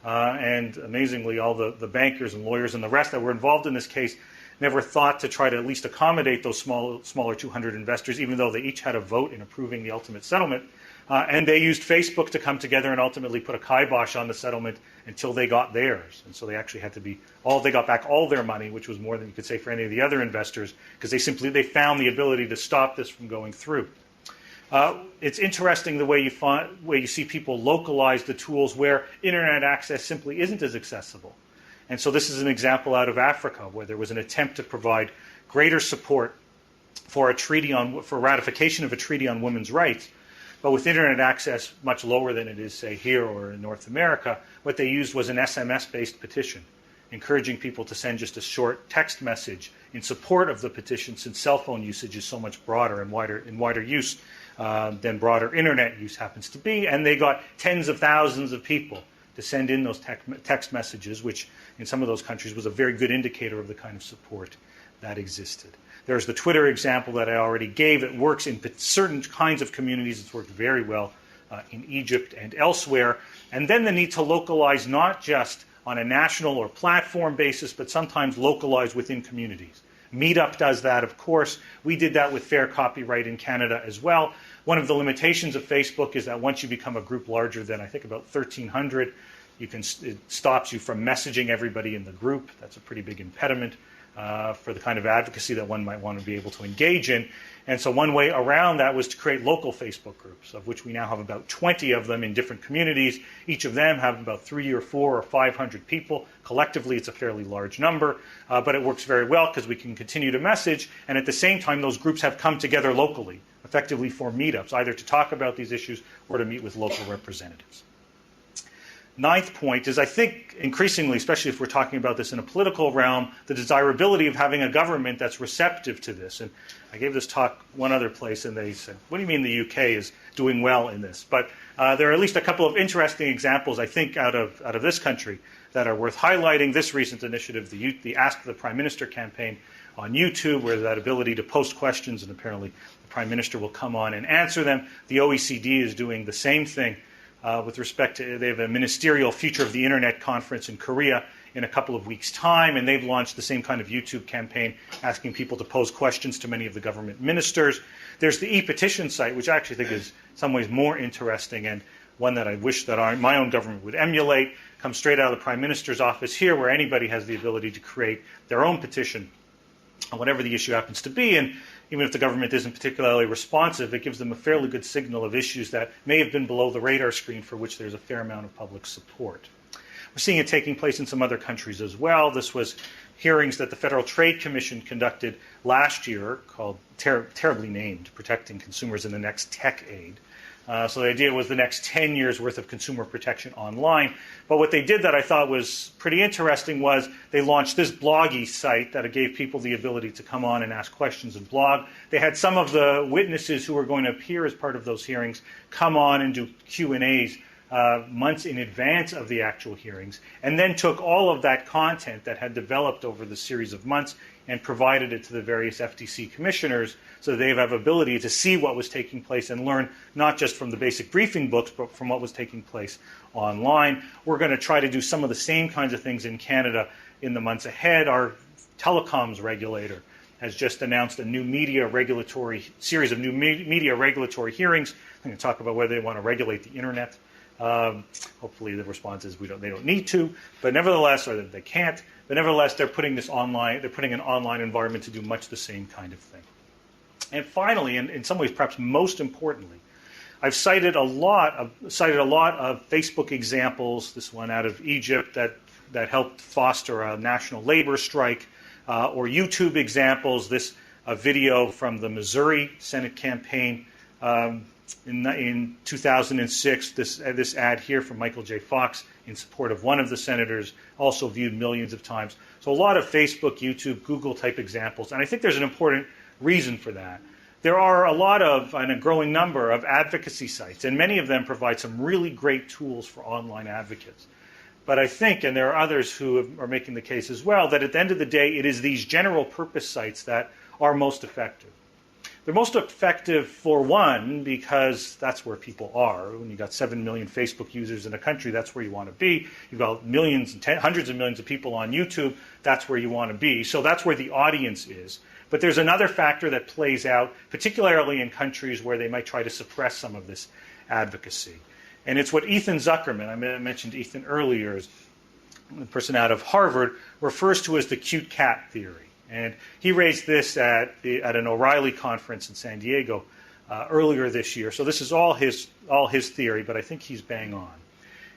And amazingly, all the bankers and lawyers and the rest that were involved in this case never thought to try to at least accommodate those smaller 200 investors, even though they each had a vote in approving the ultimate settlement. And they used Facebook to come together and ultimately put a kibosh on the settlement until they got theirs. And so they actually had to they got back all their money, which was more than you could say for any of the other investors, because they found the ability to stop this from going through. It's interesting the way you see people localize the tools where internet access simply isn't as accessible. And so this is an example out of Africa where there was an attempt to provide greater support for ratification of a treaty on women's rights. But with internet access much lower than it is, say, here or in North America, what they used was an SMS-based petition, encouraging people to send just a short text message in support of the petition, since cell phone usage is so much broader and wider use than broader internet use happens to be. And they got tens of thousands of people to send in those text messages, which in some of those countries was a very good indicator of the kind of support that existed. There's the Twitter example that I already gave. It works in certain kinds of communities. It's worked very well in Egypt and elsewhere. And then the need to localize not just on a national or platform basis, but sometimes localize within communities. Meetup does that, of course. We did that with Fair Copyright in Canada as well. One of the limitations of Facebook is that once you become a group larger than, I think, about 1,300, it stops you from messaging everybody in the group. That's a pretty big impediment for the kind of advocacy that one might want to be able to engage in. And so one way around that was to create local Facebook groups, of which we now have about 20 of them in different communities. Each of them have about 3 or 4 or 500 people. Collectively, it's a fairly large number, but it works very well because we can continue to message, and at the same time, those groups have come together locally, effectively for meetups, either to talk about these issues or to meet with local representatives. Ninth point is, I think, increasingly, especially if we're talking about this in a political realm, the desirability of having a government that's receptive to this. And I gave this talk one other place, and they said, what do you mean the UK is doing well in this? But there are at least a couple of interesting examples, I think, out of this country that are worth highlighting. This recent initiative, the Ask the Prime Minister campaign on YouTube, where that ability to post questions, and apparently the Prime Minister will come on and answer them. The OECD is doing the same thing. With respect to, they have a ministerial Future of the Internet conference in Korea in a couple of weeks' time, and they've launched the same kind of YouTube campaign asking people to pose questions to many of the government ministers. There's the e-petition site, which I actually think is in some ways more interesting, and one that I wish that my own government would emulate. Comes straight out of the Prime Minister's office here, where anybody has the ability to create their own petition on whatever the issue happens to be, and even if the government isn't particularly responsive, it gives them a fairly good signal of issues that may have been below the radar screen for which there's a fair amount of public support. We're seeing it taking place in some other countries as well. This was hearings that the Federal Trade Commission conducted last year, called terribly named, Protecting Consumers in the Next Tech Aid. So the idea was the next 10 years worth of consumer protection online. But what they did that I thought was pretty interesting was they launched this bloggy site that gave people the ability to come on and ask questions and blog. They had some of the witnesses who were going to appear as part of those hearings come on and do Q&As months in advance of the actual hearings, and then took all of that content that had developed over the series of months and provided it to the various FTC commissioners so they have ability to see what was taking place and learn not just from the basic briefing books, but from what was taking place online. We're going to try to do some of the same kinds of things in Canada in the months ahead. Our telecoms regulator has just announced a new series of new media regulatory hearings. I'm going to talk about whether they want to regulate the internet. Hopefully the response is they don't need to, but nevertheless, or they can't, but nevertheless they're putting this online, they're putting an online environment to do much the same kind of thing. And finally, and in some ways perhaps most importantly, I've cited a lot of Facebook examples, this one out of Egypt that helped foster a national labor strike, or YouTube examples, this video from the Missouri Senate campaign in 2006, this ad here from Michael J. Fox in support of one of the senators, also viewed millions of times. So a lot of Facebook, YouTube, Google type examples, and I think there's an important reason for that. There are a lot of, and a growing number of advocacy sites, and many of them provide some really great tools for online advocates. But I think, and there are others who are making the case as well, that at the end of the day, it is these general purpose sites that are most effective. They're most effective for one, because that's where people are. When you've got 7 million Facebook users in a country, that's where you want to be. You've got millions, hundreds of millions of people on YouTube, that's where you want to be. So that's where the audience is. But there's another factor that plays out, particularly in countries where they might try to suppress some of this advocacy. And it's what Ethan Zuckerman, I mentioned Ethan earlier, the person out of Harvard, refers to as the cute cat theory. And he raised this at an O'Reilly conference in San Diego earlier this year. So this is all his theory, but I think he's bang on.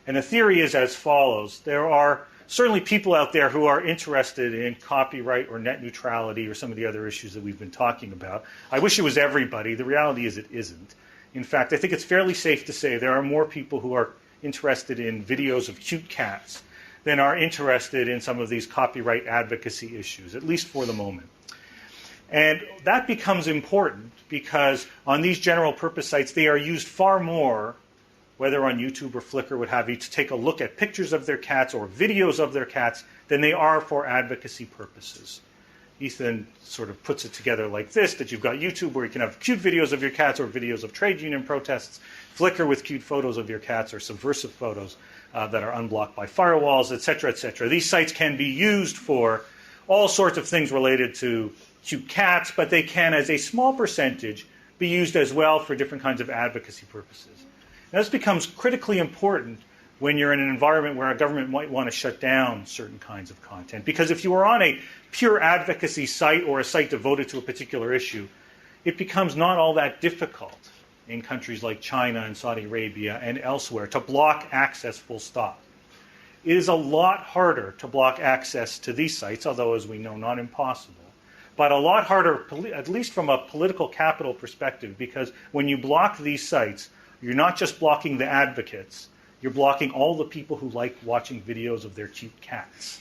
And the theory is as follows. There are certainly people out there who are interested in copyright or net neutrality or some of the other issues that we've been talking about. I wish it was everybody. The reality is it isn't. In fact, I think it's fairly safe to say there are more people who are interested in videos of cute cats than are interested in some of these copyright advocacy issues, at least for the moment. And that becomes important because on these general purpose sites, they are used far more, whether on YouTube or Flickr, what have you, to take a look at pictures of their cats or videos of their cats than they are for advocacy purposes. Ethan sort of puts it together like this, that you've got YouTube where you can have cute videos of your cats or videos of trade union protests, Flickr with cute photos of your cats or subversive photos that are unblocked by firewalls, etc., etc. These sites can be used for all sorts of things related to cute cats, but they can, as a small percentage, be used as well for different kinds of advocacy purposes. Now, this becomes critically important when you're in an environment where a government might want to shut down certain kinds of content. Because if you are on a pure advocacy site or a site devoted to a particular issue, it becomes not all that difficult in countries like China and Saudi Arabia and elsewhere to block access full stop. It is a lot harder to block access to these sites, although, as we know, not impossible. But a lot harder, at least from a political capital perspective, because when you block these sites, you're not just blocking the advocates, you're blocking all the people who like watching videos of their cute cats.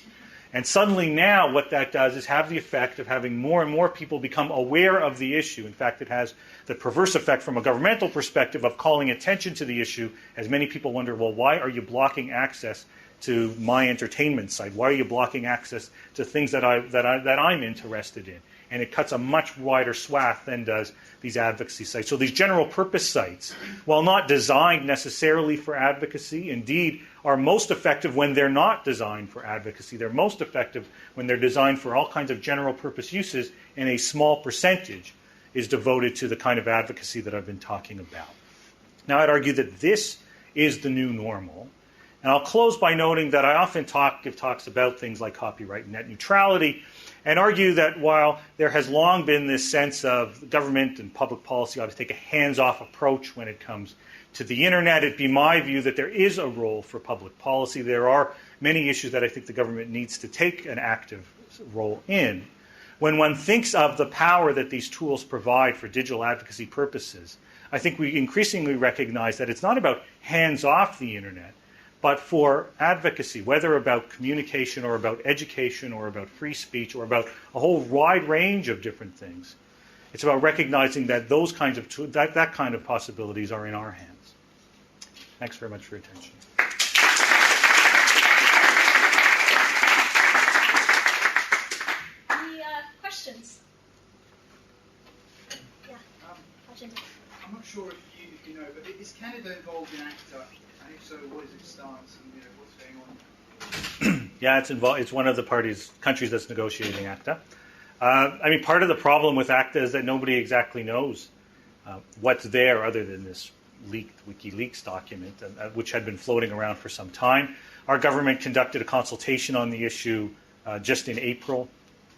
And suddenly now what that does is have the effect of having more and more people become aware of the issue. In fact, it has the perverse effect from a governmental perspective of calling attention to the issue, as many people wonder, well, why are you blocking access to my entertainment site? Why are you blocking access to things that I'm interested in? And it cuts a much wider swath than does these advocacy sites. So these general purpose sites, while not designed necessarily for advocacy, indeed are most effective when they're not designed for advocacy. They're most effective when they're designed for all kinds of general purpose uses, and a small percentage is devoted to the kind of advocacy that I've been talking about. Now, I'd argue that this is the new normal. And I'll close by noting that I often give talks about things like copyright and net neutrality, and argue that while there has long been this sense of government and public policy ought to take a hands-off approach when it comes to the internet, it'd be my view that there is a role for public policy. There are many issues that I think the government needs to take an active role in. When one thinks of the power that these tools provide for digital advocacy purposes, I think we increasingly recognize that it's not about hands-off the internet, but for advocacy, whether about communication or about education or about free speech or about a whole wide range of different things. It's about recognizing that those kinds of that kind of possibilities are in our hands. Thanks very much for your attention. Any questions? Yeah. I'm not sure if you know, but is Canada involved in ACTA? And if so, what is its stance and what's going on? Yeah, it's involved. It's one of the countries that's negotiating ACTA. Part of the problem with ACTA is that nobody exactly knows what's there other than this leaked Wikileaks document, which had been floating around for some time. Our government conducted a consultation on the issue just in April.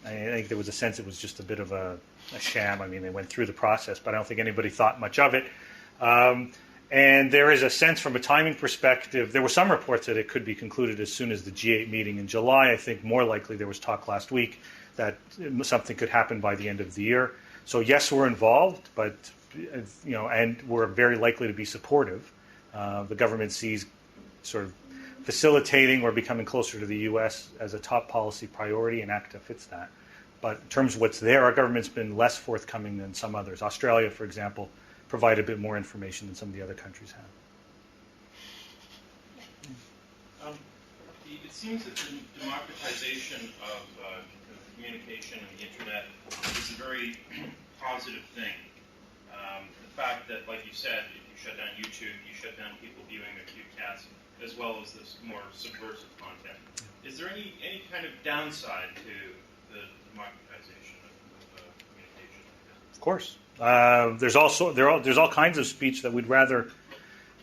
I think there was a sense it was just a bit of a sham. They went through the process, but I don't think anybody thought much of it. And there is a sense from a timing perspective, there were some reports that it could be concluded as soon as the G8 meeting in July. I think more likely there was talk last week that something could happen by the end of the year. So yes, we're involved, but and we're very likely to be supportive. The government sees sort of facilitating or becoming closer to the U.S. as a top policy priority, and ACTA fits that. But in terms of what's there, our government's been less forthcoming than some others. Australia, for example, provide a bit more information than some of the other countries have. It seems that the democratization of communication and the internet is a very positive thing. The fact that, like you said, if you shut down YouTube, you shut down people viewing the cute cats, as well as this more subversive content. Is there any kind of downside to the democratization of communication? Of course. There's all kinds of speech that we'd rather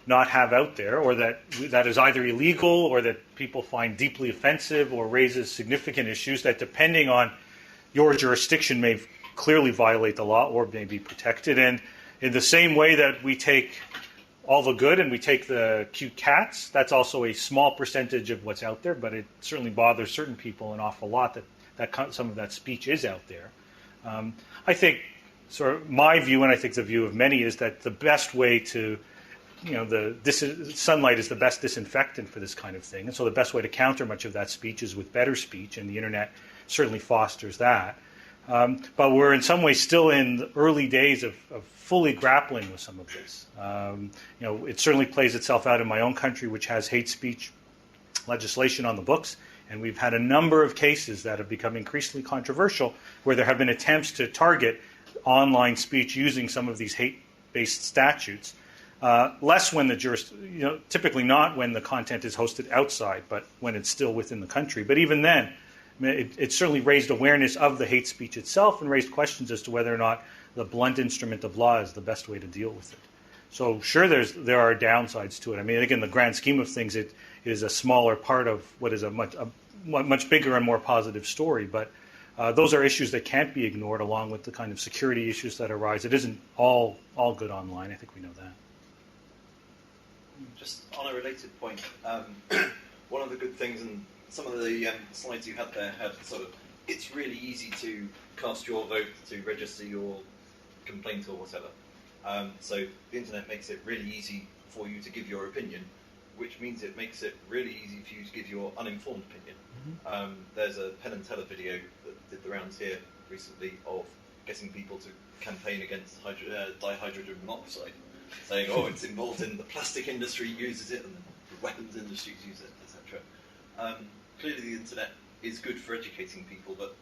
not have out there, or that is either illegal or that people find deeply offensive or raises significant issues that, depending on your jurisdiction, may clearly violate the law or may be protected. And in the same way that we take all the good and we take the cute cats, that's also a small percentage of what's out there, but it certainly bothers certain people an awful lot that some of that speech is out there. I think sort of my view, and I think the view of many, is that the best way to, sunlight is the best disinfectant for this kind of thing, and so the best way to counter much of that speech is with better speech, and the internet certainly fosters that. But we're in some ways still in the early days of fully grappling with some of this. It certainly plays itself out in my own country, which has hate speech legislation on the books, and we've had a number of cases that have become increasingly controversial where there have been attempts to target online speech using some of these hate-based statutes. Less when typically not when the content is hosted outside, but when it's still within the country. But even then, it certainly raised awareness of the hate speech itself and raised questions as to whether or not the blunt instrument of law is the best way to deal with it. So sure, there are downsides to it. I mean, again, in the grand scheme of things, it is a smaller part of what is a much bigger and more positive story. But those are issues that can't be ignored, along with the kind of security issues that arise. It isn't all good online. I think we know that. Just on a related point, one of the good things, and some of the slides you had there had sort of, it's really easy to cast your vote, to register your complaint or whatever. So the internet makes it really easy for you to give your opinion, which means it makes it really easy for you to give your uninformed opinion. Mm-hmm. There's a Penn and Teller video that did the rounds here recently of getting people to campaign against dihydrogen monoxide, saying, oh, it's involved in the plastic industry uses it and the weapons industries use it, etc. Clearly the internet is good for educating people, but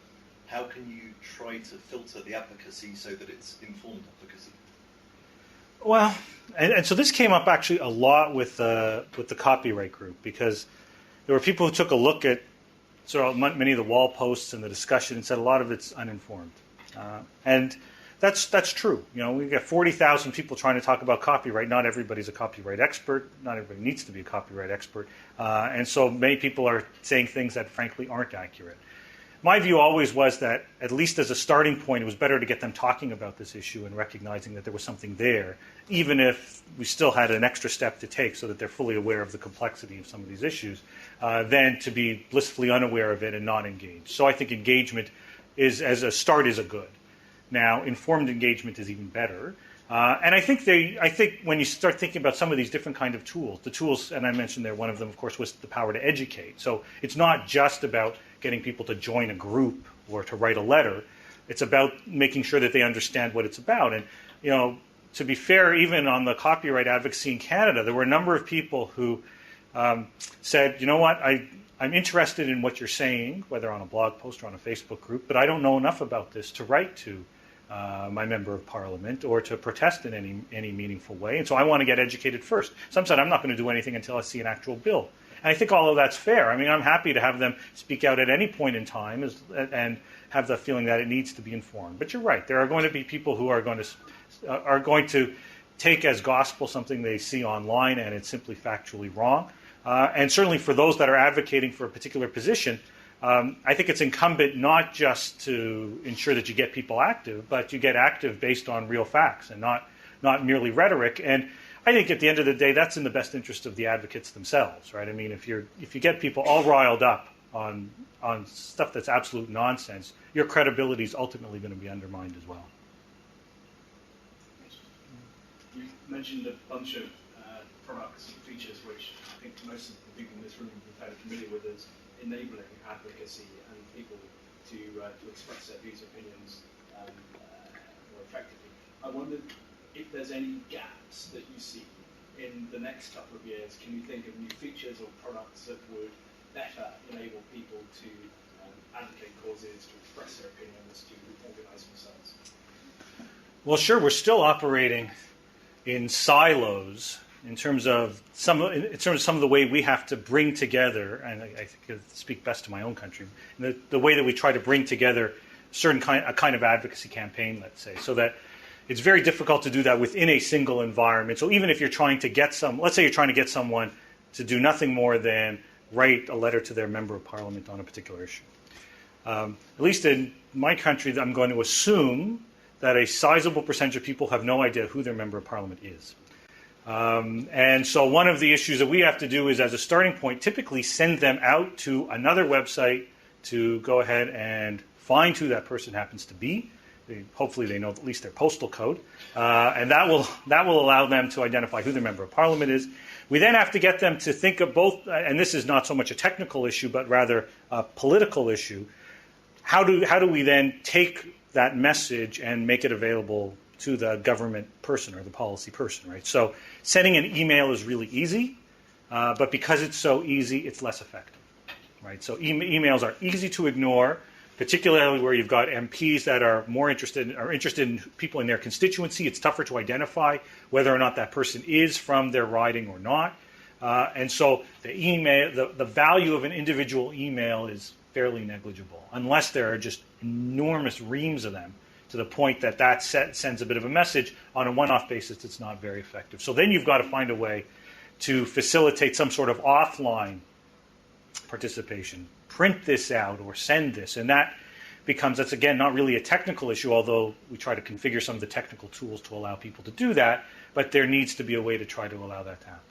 how can you try to filter the advocacy so that it's informed advocacy? Well, and so this came up actually a lot with the copyright group, because there were people who took a look at sort of many of the wall posts and the discussion and said a lot of it's uninformed. And that's true. We get 40,000 people trying to talk about copyright. Not everybody's a copyright expert. Not everybody needs to be a copyright expert. And so many people are saying things that frankly aren't accurate. My view always was that, at least as a starting point, it was better to get them talking about this issue and recognizing that there was something there, even if we still had an extra step to take so that they're fully aware of the complexity of some of these issues, than to be blissfully unaware of it and not engage. So I think engagement as a start is a good. Now, informed engagement is even better. And I think when you start thinking about some of these different kind of tools, the tools, and I mentioned there, one of them, of course, was the power to educate. So it's not just about getting people to join a group or to write a letter. It's about making sure that they understand what it's about. And, to be fair, even on the copyright advocacy in Canada, there were a number of people who said, you know what, I'm interested in what you're saying, whether on a blog post or on a Facebook group, but I don't know enough about this to write to my member of parliament or to protest in any meaningful way. And so I want to get educated first. Some said, I'm not going to do anything until I see an actual bill. And I think all of that's fair. I mean, I'm happy to have them speak out at any point in time and have the feeling that it needs to be informed. But you're right. There are going to be people who are going to take as gospel something they see online and it's simply factually wrong. And certainly for those that are advocating for a particular position, I think it's incumbent not just to ensure that you get people active, but you get active based on real facts and not merely rhetoric. And I think at the end of the day, that's in the best interest of the advocates themselves, right? I mean, if you get people all riled up on stuff that's absolute nonsense, your credibility is ultimately going to be undermined as well. You mentioned a bunch of products and features which I think most of the people in this room are fairly familiar with as enabling advocacy and people to express their views and opinions more effectively. I wondered if there's any gaps that you see in the next couple of years. Can you think of new features or products that would better enable people to advocate causes, to express their opinions, to organise themselves? Well, sure, we're still operating in silos in terms of some of the way we have to bring together, and I think I speak best to my own country, the way that we try to bring together a kind of advocacy campaign, let's say, so that it's very difficult to do that within a single environment. So even if you're trying to get let's say you're trying to get someone to do nothing more than write a letter to their member of parliament on a particular issue. At least in my country, I'm going to assume that a sizable percentage of people have no idea who their member of parliament is. And so one of the issues that we have to do is, as a starting point, typically send them out to another website to go ahead and find who that person happens to be. Hopefully they know at least their postal code. And that will allow them to identify who their member of parliament is. We then have to get them to think of both, and this is not so much a technical issue, but rather a political issue. How do we then take that message and make it available to the government person or the policy person, right? So sending an email is really easy, but because it's so easy, it's less effective, right? So emails are easy to ignore, particularly where you've got MPs that are interested in people in their constituency. It's tougher to identify whether or not that person is from their riding or not. And so the value of an individual email is fairly negligible, unless there are just enormous reams of them, to the point that sends a bit of a message. On a one-off basis, it's not very effective. So then you've got to find a way to facilitate some sort of offline participation. Print this out or send this, and that's again not really a technical issue, although we try to configure some of the technical tools to allow people to do that, but there needs to be a way to try to allow that to happen.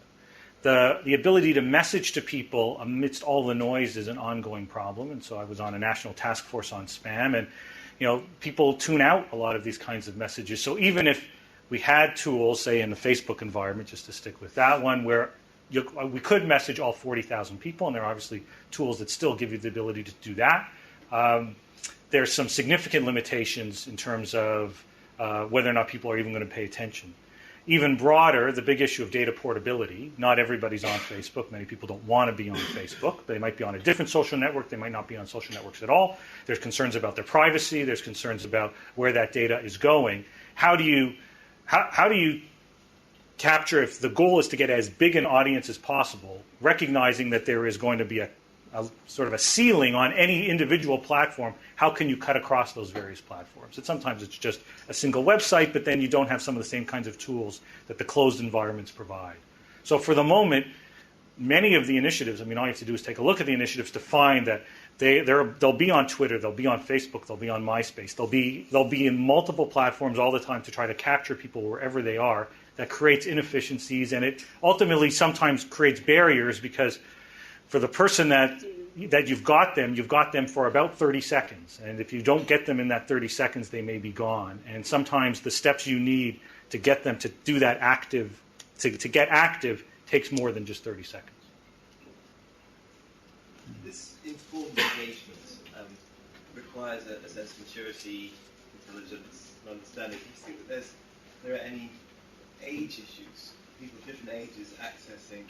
The ability to message to people amidst all the noise is an ongoing problem, and so I was on a national task force on spam, and people tune out a lot of these kinds of messages. So even if we had tools, say in the Facebook environment, just to stick with that one, where we could message all 40,000 people, and there are obviously tools that still give you the ability to do that. There's some significant limitations in terms of whether or not people are even going to pay attention. Even broader, the big issue of data portability. Not everybody's on Facebook. Many people don't want to be on Facebook. They might be on a different social network. They might not be on social networks at all. There's concerns about their privacy. There's concerns about where that data is going. How do you capture, if the goal is to get as big an audience as possible, recognizing that there is going to be a sort of a ceiling on any individual platform? How can you cut across those various platforms? And sometimes it's just a single website, but then you don't have some of the same kinds of tools that the closed environments provide. So for the moment, many of the initiatives, all you have to do is take a look at the initiatives to find that they'll be on Twitter, they'll be on Facebook, they'll be on MySpace, they'll be in multiple platforms all the time to try to capture people wherever they are. That creates inefficiencies, and it ultimately sometimes creates barriers, because for the person that you've got them for about 30 seconds. And if you don't get them in that 30 seconds, they may be gone. And sometimes the steps you need to get them to do that active, to get active, takes more than just 30 seconds. This informed engagement requires a sense of maturity, intelligence, and understanding. Do you think that there are any age issues, people of different ages accessing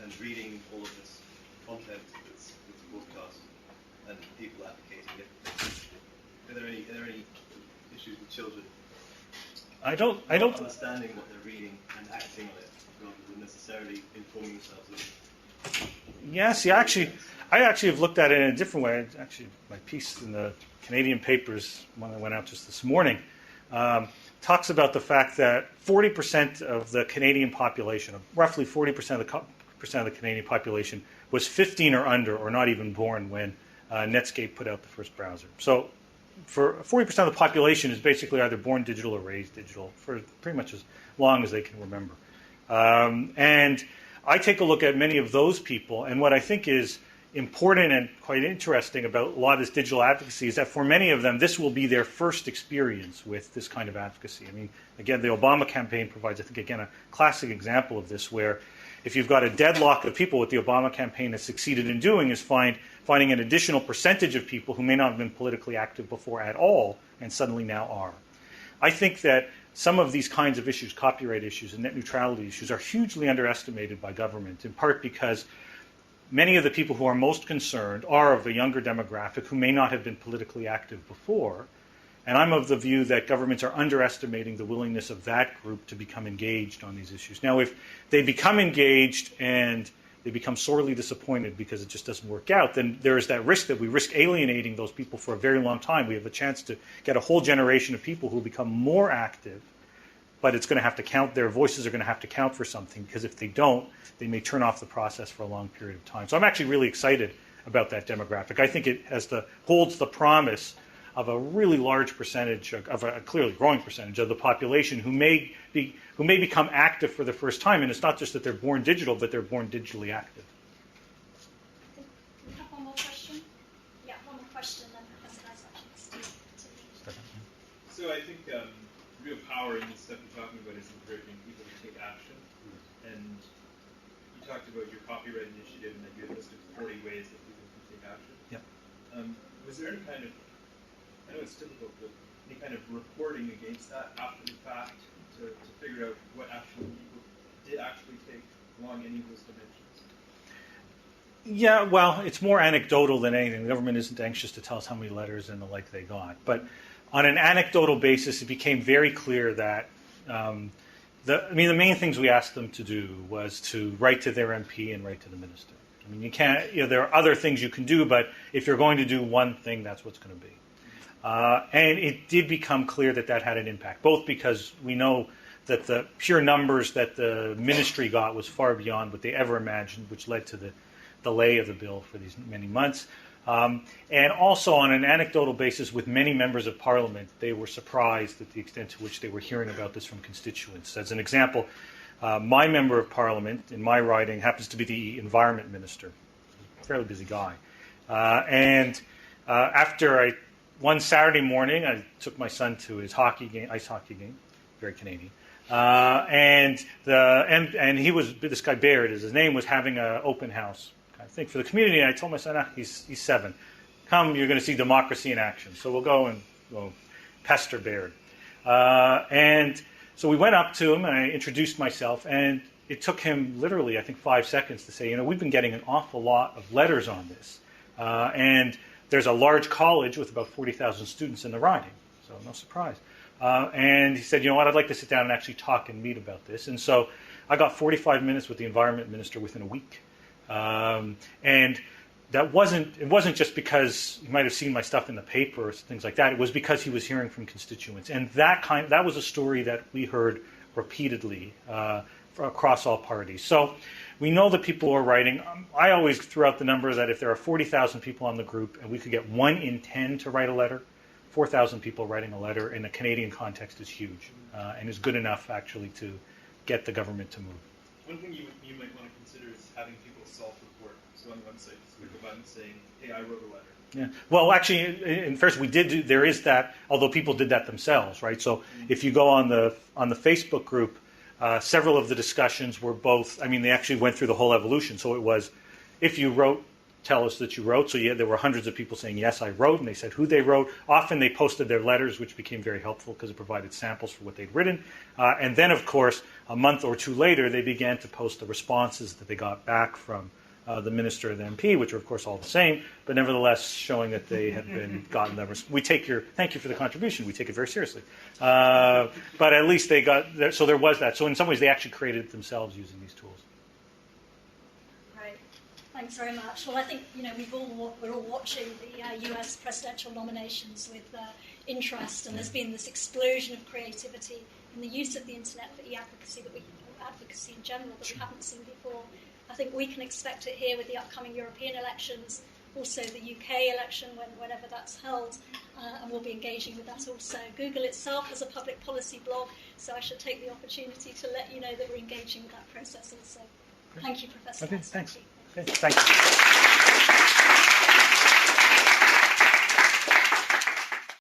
and reading all of this content that's broadcast, and people advocating it? Are there any issues with children? I don't understanding what they're reading and acting on it, rather than necessarily informing themselves of it. Yeah, see, I actually have looked at it in a different way. Actually, my piece in the Canadian papers, one that went out just this morning, talks about the fact that 40% of the Canadian population, roughly 40% of the Canadian population, was 15 or under, or not even born when Netscape put out the first browser. So for 40% of the population is basically either born digital or raised digital for pretty much as long as they can remember. And I take a look at many of those people, and what I think is important and quite interesting about a lot of this digital advocacy is that for many of them, this will be their first experience with this kind of advocacy. Again, the Obama campaign provides, I think, again, a classic example of this, where if you've got a deadlock of people, what the Obama campaign has succeeded in doing is finding an additional percentage of people who may not have been politically active before at all, and suddenly now are. I think that some of these kinds of issues, copyright issues and net neutrality issues, are hugely underestimated by government, in part because many of the people who are most concerned are of a younger demographic who may not have been politically active before, And I'm of the view that governments are underestimating the willingness of that group to become engaged on these issues. Now, if they become engaged and they become sorely disappointed because it just doesn't work out, then there is that risk that we risk alienating those people for a very long time. We have a chance to get a whole generation of people who become more active, but it's going to have to count. Their voices are going to have to count for something, because if they don't, they may turn off the process for a long period of time. So I'm actually really excited about that demographic. I think it holds the promise of a really large percentage, of a clearly growing percentage of the population who may become active for the first time. And it's not just that they're born digital, but they're born digitally active. We have one more question. Yeah, one more question, then Professor Geist actually. So I think real power in the stuff you're talking about is encouraging people to take action. And you talked about your copyright initiative and that you had listed 40 ways that people can take action. Yep. Was there any kind of, I know it's difficult, but any kind of reporting against that after the fact to figure out what action people did actually take along any of those dimensions? Yeah, well, it's more anecdotal than anything. The government isn't anxious to tell us how many letters and the like they got. But on an anecdotal basis, it became very clear that the main things we asked them to do was to write to their MP and write to the minister. I mean, you can't. There are other things you can do, but if you're going to do one thing, that's what's going to be. And it did become clear that that had an impact, both because we know that the pure numbers that the ministry got was far beyond what they ever imagined, which led to the delay of the bill for these many months. And also on an anecdotal basis, with many members of parliament, they were surprised at the extent to which they were hearing about this from constituents. As an example, my member of parliament in my riding happens to be the environment minister, a fairly busy guy. After one Saturday morning, I took my son to his ice hockey game, very Canadian. And he was, this guy Baird, his name, was having an open house kind of thing for the community. And I told my son, he's 7. Come, you're going to see democracy in action. So we'll go and pester Baird. And so we went up to him and I introduced myself, and it took him literally, I think, 5 seconds to say, we've been getting an awful lot of letters on this. And there's a large college with about 40,000 students in the riding, so no surprise. And he said, you know what, I'd like to sit down and actually talk and meet about this. And so I got 45 minutes with the environment minister within a week. And it wasn't just because he might have seen my stuff in the paper or things like that. It was because he was hearing from constituents. And that was a story that we heard repeatedly across all parties. So we know that people are writing. I always threw out the number that if there are 40,000 people on the group and we could get 1 in 10 to write a letter, 4,000 people writing a letter in a Canadian context is huge and is good enough actually to get the government to move. One thing you might want to consider is having people self-report. So on the website, just click a button saying, hey, I wrote a letter. Yeah. Well, actually, in first there is that, although people did that themselves, right? So if you go on the Facebook group, several of the discussions were both, they actually went through the whole evolution. So it was, if you wrote, tell us that you wrote. So there were hundreds of people saying, yes, I wrote, and they said who they wrote. Often they posted their letters, which became very helpful because it provided samples for what they'd written. And then, of course, a month or two later, they began to post the responses that they got back from the minister and the MP, which are, of course, all the same, but nevertheless showing that they had gotten them. Thank you for the contribution. We take it very seriously. But at least they got, so there was that. So in some ways, they actually created it themselves using these tools. Great. Thanks very much. Well, I think, we're all watching the US presidential nominations with interest, and there's been this explosion of creativity in the use of the internet for e-advocacy, advocacy in general, that we haven't seen before. I think we can expect it here with the upcoming European elections, also the UK election, whenever that's held, and we'll be engaging with that also. Google itself has a public policy blog, so I should take the opportunity to let you know that we're engaging with that process also. Thank you, Professor. Okay, Geist. thanks. Thank you. Okay, thank you.